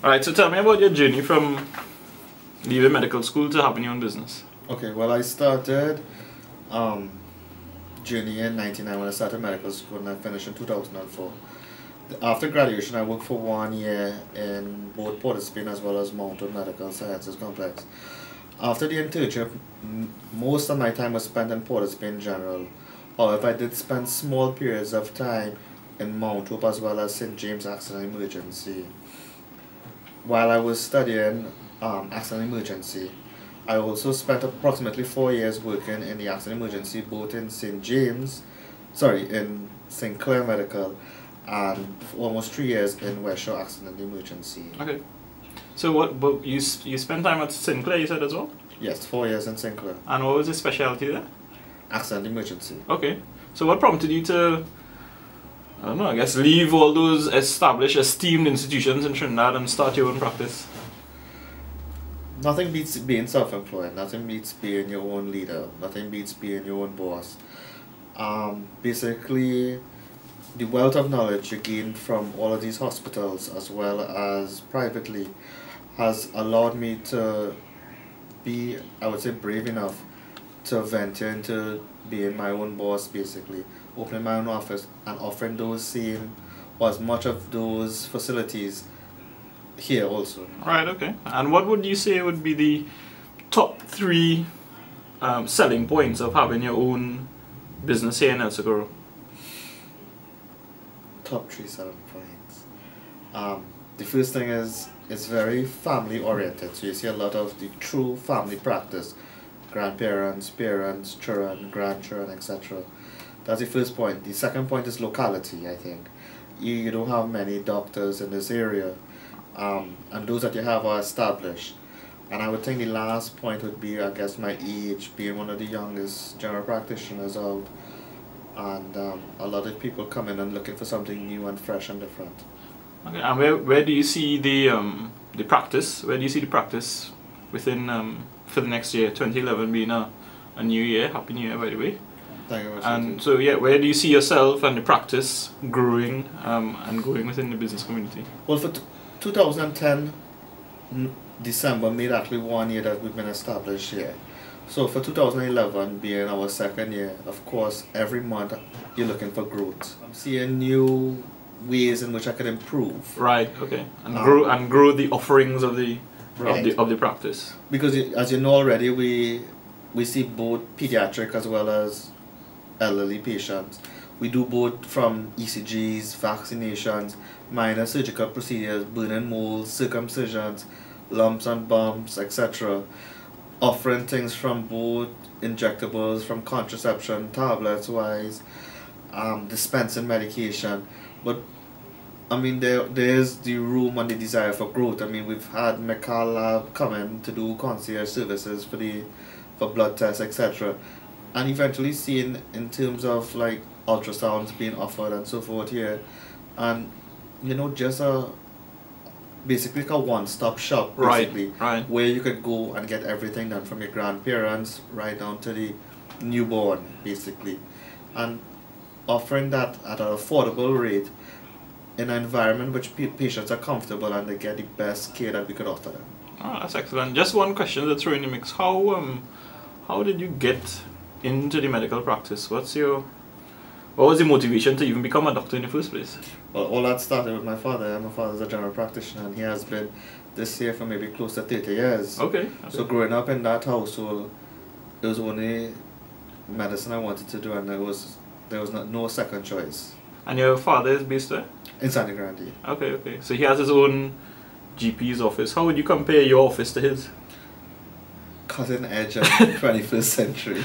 Alright, so tell me about your journey from leaving medical school to having your own business. Okay, well, I started journey in 1999 when I started medical school, and I finished in 2004. After graduation, I worked for 1 year in both Port of Spain as well as Mountain Medical Sciences Complex. After the internship, most of my time was spent in Port of Spain in general. However, I did spend small periods of time in Mount Hope as well as St. James Accident Emergency. While I was studying accident emergency, I also spent approximately 4 years working in the accident emergency both in in St. Clair Medical, and for almost 3 years in West Shore Accident Emergency. Okay. So but you spent time at St. Clair, you said, as well? Yes, 4 years in St. Clair. And what was your specialty there? Accident emergency. Okay. So what prompted you to, I don't know, I guess leave all those established, esteemed institutions in Trinidad and start your own practice? Nothing beats being self-employed. Nothing beats being your own leader. Nothing beats being your own boss. Basically, the wealth of knowledge you gain from all of these hospitals as well as privately has allowed me to be, I would say, brave enough to venture into being my own boss, basically. Opening my own office and offering those same or as much of those facilities here also. Right, okay. And what would you say would be the top 3 selling points of having your own business here in El Seguro? Top 3 selling points. The first thing is it's very family oriented, so you see a lot of the true family practice, grandparents, parents, children, grandchildren, etc. That's the first point. The second point is locality, I think. You don't have many doctors in this area, and those that you have are established. And I would think the last point would be, I guess, my age, being one of the youngest general practitioners out, and a lot of people come in and looking for something new and fresh and different. Okay, and where do you see the practice? Where do you see the practice within for the next year, 2011 being a new year? Happy New Year, by the way. Thank you very much. And so yeah, where do you see yourself and the practice growing and going within the business community? Well, for 2010 December made actually 1 year that we've been established here. So for 2011 being our second year, of course, every month you're looking for growth. I'm seeing new ways in which I can improve. Right. Okay. And grow the offerings of the of the practice. Because as you know already, we see both pediatric as well as elderly patients. We do both from ECGs, vaccinations, minor surgical procedures, burning molds, circumcisions, lumps and bumps, etc. Offering things from both injectables, from contraception, tablets wise, dispensing medication. But I mean, there's the room and the desire for growth. I mean, we've had Medical Lab come in to do concierge services for blood tests, etc. And eventually seeing in terms of like ultrasounds being offered and so forth here, and you know, just basically like a one-stop shop, basically, right, where you could go and get everything done from your grandparents right down to the newborn, basically, and offering that at an affordable rate in an environment which patients are comfortable and they get the best care that we could offer them. Oh, that's excellent. Just one question to throw in the mix. How did you get into the medical practice? What was the motivation to even become a doctor in the first place? Well, all that started with my father. My father's a general practitioner, and he has been this year for maybe close to 30 years. Okay. So growing up in that household, it was only medicine I wanted to do, and there was no second choice. And your father is based where? In Santa Grande. Okay, okay. So he has his own GP's office. How would you compare your office to his? Cutting edge of 21st century.